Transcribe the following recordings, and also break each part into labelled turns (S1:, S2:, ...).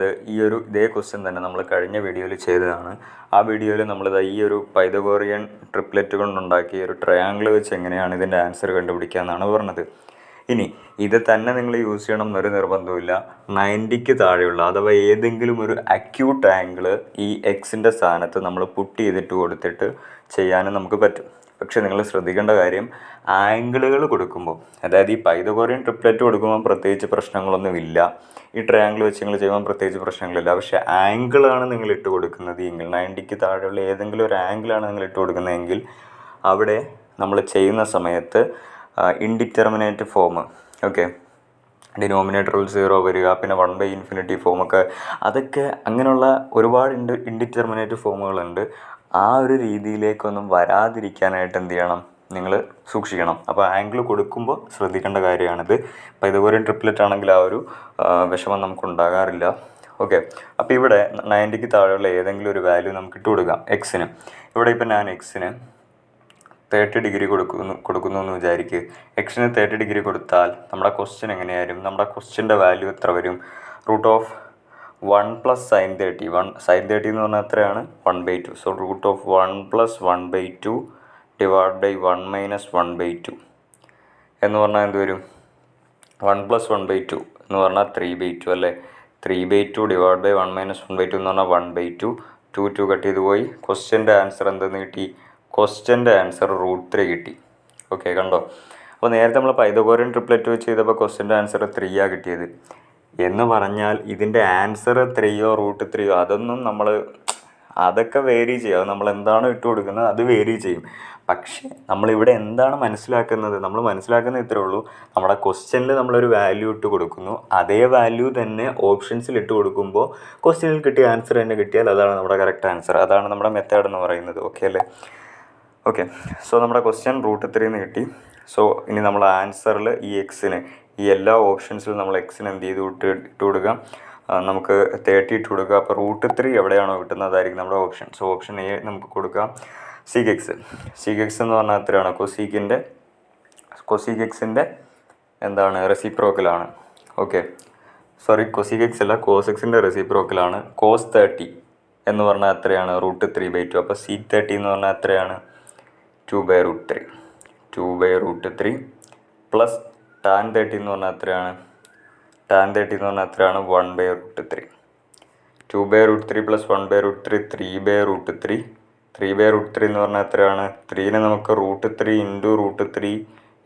S1: ഇതേ ക്വസ്റ്റ്യൻ തന്നെ നമ്മൾ കഴിഞ്ഞ വീഡിയോയിൽ ചെയ്തതാണ്. ആ വീഡിയോയിൽ നമ്മൾ ഈ ഒരു പൈതഗോറിയൻ ട്രിപ്ലെറ്റ് കൊണ്ടുണ്ടാക്കിയ ഒരു ട്രയാങ്കിൾ വെച്ച് എങ്ങനെയാണ് ഇതിൻ്റെ ആൻസർ കണ്ടുപിടിക്കുക എന്നാണ് പറഞ്ഞത്. ഇനി ഇത് തന്നെ നിങ്ങൾ യൂസ് ചെയ്യണം എന്നൊരു നിർബന്ധമില്ല. 90ക്ക് താഴെയുള്ള അഥവാ ഏതെങ്കിലും ഒരു അക്യൂട്ട് ആംഗിൾ ഈ എക്സിൻ്റെ സ്ഥാനത്ത് നമ്മൾ പുട്ട് ചെയ്തിട്ട് കൊടുത്തിട്ട് ചെയ്യാനും നമുക്ക് പറ്റും. പക്ഷേ നിങ്ങൾ ശ്രദ്ധിക്കേണ്ട കാര്യം, ആംഗിളുകൾ കൊടുക്കുമ്പോൾ, അതായത് ഈ പൈതഗോറിയൻ ട്രിപ്ലെറ്റ് കൊടുക്കുമ്പോൾ പ്രത്യേകിച്ച് പ്രശ്നങ്ങളൊന്നുമില്ല. ഈ ട്രയാങ്കിൾ വെച്ച് നിങ്ങൾ ചെയ്യുമ്പോൾ പ്രത്യേകിച്ച് പ്രശ്നങ്ങളില്ല. പക്ഷേ ആംഗിളാണ് നിങ്ങൾ ഇട്ട് കൊടുക്കുന്നത് എങ്കിൽ, 90ക്ക് താഴെയുള്ള ഏതെങ്കിലും ഒരു ആംഗിളാണ് നിങ്ങൾ ഇട്ട് കൊടുക്കുന്നതെങ്കിൽ അവിടെ നമ്മൾ ചെയ്യുന്ന സമയത്ത് ഇൻഡിറ്റർമിനേറ്റ് ഫോം, ഓക്കെ, ഡിനോമിനേറ്ററിൽ 0 വരിക, പിന്നെ 1/∞ ഫോമൊക്കെ, അതൊക്കെ അങ്ങനെയുള്ള ഒരുപാട് ഇൻഡിറ്റർമിനേറ്റ് ഫോമുകളുണ്ട്. ആ ഒരു രീതിയിലേക്കൊന്നും വരാതിരിക്കാനായിട്ട് എന്ത് ചെയ്യണം, നിങ്ങൾ സൂക്ഷിക്കണം. അപ്പോൾ ആംഗിൾ കൊടുക്കുമ്പോൾ ശ്രദ്ധിക്കേണ്ട കാര്യമാണിത്. പൈതഗോറിയൻ ട്രിപ്ലെറ്റ് ആണെങ്കിൽ ആ ഒരു വിഷമം നമുക്കുണ്ടാകാറില്ല. ഓക്കെ, അപ്പോൾ ഇവിടെ 90ക്ക് താഴെയുള്ള ഏതെങ്കിലും ഒരു വാല്യൂ നമുക്ക് ഇട്ട് കൊടുക്കാം എക്സിന്. ഇവിടെ ഇപ്പോൾ ഞാൻ എക്സിന് 30 ഡിഗ്രി കൊടുക്കുന്നു എന്ന് വിചാരിക്കുക. എക്സിന് 30 ഡിഗ്രി കൊടുത്താൽ നമ്മുടെ ക്വസ്റ്റ്യൻ എങ്ങനെയായിരുന്നു? നമ്മുടെ ക്വസ്റ്റ്യൻ്റെ വാല്യൂ എത്ര വരും? √1 + sin 30. sin 30 എന്ന് പറഞ്ഞാൽ എത്രയാണ്? 1/2. സോ √1 + 1/2 / 1 - 1/2 എന്ന് പറഞ്ഞാൽ എന്ത് വരും? 1 + 1/2 എന്ന് പറഞ്ഞാൽ 3/2 അല്ലേ? 3/2 / 1 - 1/2 എന്ന് പറഞ്ഞാൽ 1/2. 2 കട്ട് ചെയ്ത് പോയി. ക്വസ്റ്റ്യൻ്റെ ആൻസർ എന്തെന്ന് കിട്ടി? ക്വസ്റ്റ്യൻ്റെ ആൻസർ √3 കിട്ടി. ഓക്കെ, കണ്ടോ? അപ്പോൾ നേരത്തെ നമ്മൾ പൈതഗോറിയൻ ട്രിപ്ലെറ്റ് വെച്ച് ചെയ്തപ്പോൾ ക്വസ്റ്റ്യൻ്റെ ആൻസർ 3 കിട്ടിയത്. എന്ന് പറഞ്ഞാൽ ഇതിൻ്റെ ആൻസർ 3 √3 അതൊക്കെ വേരി ചെയ്യും. അത് നമ്മൾ എന്താണ് ഇട്ട് കൊടുക്കുന്നത് അത് വേരി ചെയ്യും. പക്ഷേ നമ്മളിവിടെ എന്താണ് മനസ്സിലാക്കുന്നത്? നമ്മൾ മനസ്സിലാക്കുന്നത് ഇത്രയേ ഉള്ളൂ. നമ്മുടെ ക്വസ്റ്റ്യനിൽ നമ്മളൊരു വാല്യൂ ഇട്ട് കൊടുക്കുന്നു, അതേ വാല്യൂ തന്നെ ഓപ്ഷൻസിൽ ഇട്ട് കൊടുക്കുമ്പോൾ ക്വസ്റ്റ്യനിൽ കിട്ടിയ ആൻസർ തന്നെ കിട്ടിയാൽ അതാണ് നമ്മുടെ കറക്റ്റ് ആൻസർ. അതാണ് നമ്മുടെ മെത്തേഡ് എന്ന് പറയുന്നത്. ഓക്കെ അല്ലേ? ഓക്കെ, സോ നമ്മുടെ ക്വസ്റ്റ്യൻ √3 എന്ന് കിട്ടി. സോ ഇനി നമ്മൾ ആൻസറിൽ ഈ എക്സിന്, ഈ എല്ലാ ഓപ്ഷൻസിലും നമ്മൾ എക്സിന് എന്ത് ചെയ്ത് ഇട്ട് കൊടുക്കാം? നമുക്ക് 30 ഇട്ട് കൊടുക്കുക. അപ്പോൾ √3 എവിടെയാണോ കിട്ടുന്നത് അതായിരിക്കും നമ്മുടെ ഓപ്ഷൻ. സോ ഓപ്ഷൻ എ നമുക്ക് കൊടുക്കാം. സീക്ക് എക്സ് എന്ന് പറഞ്ഞാൽ എത്രയാണ്? കൊസീക്ക് എക്സിൻ്റെ എന്താണ്? റെസിപ്രോക്കലാണ്. ഓക്കെ, സോറി, കൊസീക്ക് എക്സ് അല്ല, കോസ് എക്സിൻ്റെ റെസിപ്രോക്കലാണ്. cos 30 എന്ന് പറഞ്ഞാൽ എത്രയാണ്? √3/2. അപ്പോൾ സീക്ക് 30 എന്ന് പറഞ്ഞാൽ എത്രയാണ്? 2/√3 പ്ലസ് tan 30 എന്ന് പറഞ്ഞാൽ എത്രയാണ്? tan 30 എന്ന് പറഞ്ഞാൽ എത്രയാണ്? 1/√3. 2/√3 പ്ലസ് 1/√3 3/√3. 3/√3 എന്ന് പറഞ്ഞാൽ എത്രയാണ്? 3നെ നമുക്ക് √3 × √3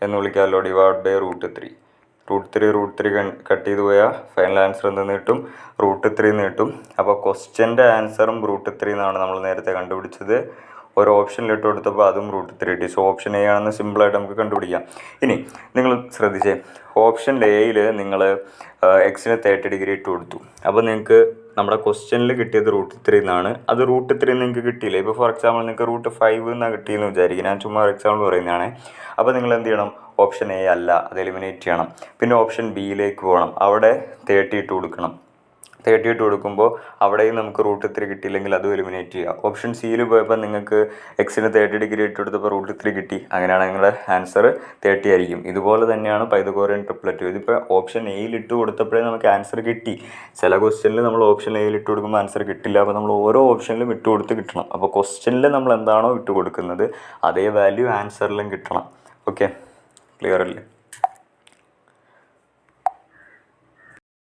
S1: എന്ന് വിളിക്കാമല്ലോ, /√3. √3 കട്ട് ചെയ്ത് പോയാൽ ഫൈനൽ ആൻസർ എന്തെന്ന് കിട്ടും? √3 എന്ന് കിട്ടും. അപ്പോൾ ക്വസ്റ്റ്യൻ്റെ ആൻസറും √3 എന്നാണ് നമ്മൾ നേരത്തെ കണ്ടുപിടിച്ചത്. ഒരു ഓപ്ഷനിൽ ഇട്ട് കൊടുത്തപ്പോൾ അതും √3 കിട്ടി. സോ ഓപ്ഷൻ എ ആണെന്ന് സിമ്പിളായിട്ട് നമുക്ക് കണ്ടുപിടിക്കാം. ഇനി നിങ്ങൾ ശ്രദ്ധിച്ചേ, ഓപ്ഷൻ എയിൽ നിങ്ങൾ എക്സിന് 30 ഡിഗ്രി ഇട്ട് കൊടുത്തു. അപ്പോൾ നിങ്ങൾക്ക് നമ്മുടെ ക്വസ്റ്റ്യനിൽ കിട്ടിയത് √3 എന്നാണ്. അത് √3 നിങ്ങൾക്ക് കിട്ടിയില്ല. ഇപ്പോൾ ഫോർ എക്സാമ്പിൾ നിങ്ങൾക്ക് √5 എന്നാണ് കിട്ടിയെന്ന് വിചാരിക്കും. ഞാൻ ചുമ്മാ എക്സാമ്പിൾ പറയുന്നതാണ്. അപ്പോൾ നിങ്ങൾ എന്ത് ചെയ്യണം? ഓപ്ഷൻ എ അല്ല, അത് എലിമിനേറ്റ് ചെയ്യണം. പിന്നെ ഓപ്ഷൻ ബിയിലേക്ക് പോകണം. അവിടെ 30 ഇട്ട് കൊടുക്കണം. 30 ഇട്ട് കൊടുക്കുമ്പോൾ അവിടെയും നമുക്ക് √3 കിട്ടിയില്ലെങ്കിൽ അതും എലിമിനേറ്റ് ചെയ്യുക. ഓപ്ഷൻ സിയിൽ പോയപ്പോൾ നിങ്ങൾക്ക് എക്സിന് 30 ഡിഗ്രി ഇട്ട് കൊടുത്തപ്പോൾ √3 കിട്ടി. അങ്ങനെയാണ് നിങ്ങളുടെ ആൻസർ 30 ആയിരിക്കും. ഇതുപോലെ തന്നെയാണ് പൈതഗോറിയൻ ട്രിപ്ലെറ്റ്. ഇതിപ്പോൾ ഓപ്ഷൻ എയിൽ ഇട്ട് കൊടുത്തപ്പോഴേ നമുക്ക് ആൻസർ കിട്ടി. ചില ക്വസ്റ്റ്യനിൽ നമ്മൾ ഓപ്ഷൻ എയിൽ ഇട്ട് കൊടുക്കുമ്പോൾ ആൻസർ കിട്ടില്ല. അപ്പോൾ നമ്മൾ ഓരോ ഓപ്ഷനിലും ഇട്ട് കൊടുത്ത് കിട്ടണം. അപ്പോൾ ക്വസ്റ്റ്യനിൽ നമ്മൾ എന്താണോ ഇട്ട് കൊടുക്കുന്നത് അതേ വാല്യൂ ആൻസറിലും കിട്ടണം. ഓക്കെ, ക്ലിയർ അല്ലേ?